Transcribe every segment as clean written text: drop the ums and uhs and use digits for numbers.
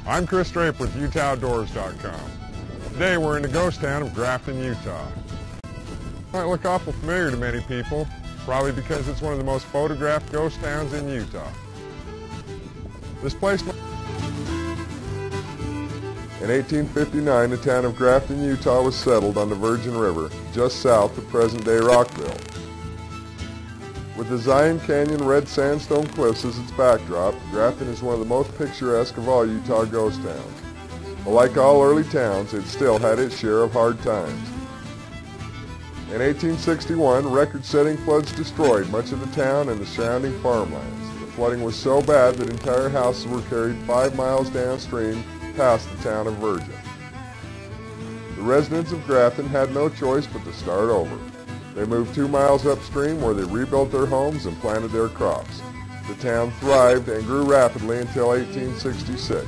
I'm Chris Draper with UtahOutdoors.com. Today we're in the ghost town of Grafton, Utah. Might look awful familiar to many people, probably because it's one of the most photographed ghost towns in Utah. This place... In 1859, the town of Grafton, Utah was settled on the Virgin River, just south of present-day Rockville. With the Zion Canyon red sandstone cliffs as its backdrop, Grafton is one of the most picturesque of all Utah ghost towns. But like all early towns, it still had its share of hard times. In 1861, record-setting floods destroyed much of the town and the surrounding farmlands. The flooding was so bad that entire houses were carried 5 miles downstream past the town of Virgin. The residents of Grafton had no choice but to start over. They moved 2 miles upstream where they rebuilt their homes and planted their crops. The town thrived and grew rapidly until 1866.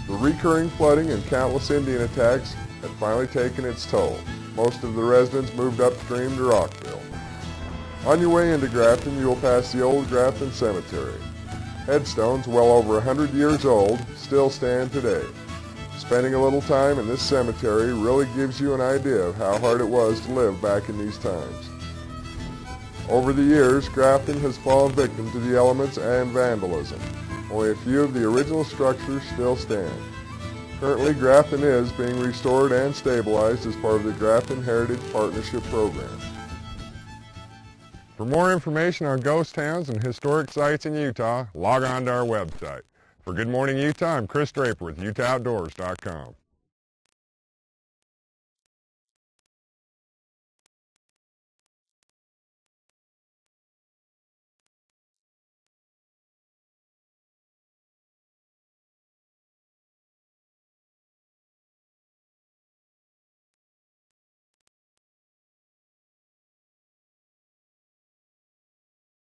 The recurring flooding and countless Indian attacks had finally taken its toll. Most of the residents moved upstream to Rockville. On your way into Grafton, you will pass the old Grafton Cemetery. Headstones well over 100 years old still stand today. Spending a little time in this cemetery really gives you an idea of how hard it was to live back in these times. Over the years, Grafton has fallen victim to the elements and vandalism. Only a few of the original structures still stand. Currently, Grafton is being restored and stabilized as part of the Grafton Heritage Partnership Program. For more information on ghost towns and historic sites in Utah, log on to our website. For Good Morning Utah, I'm Chris Draper with UtahOutdoors.com.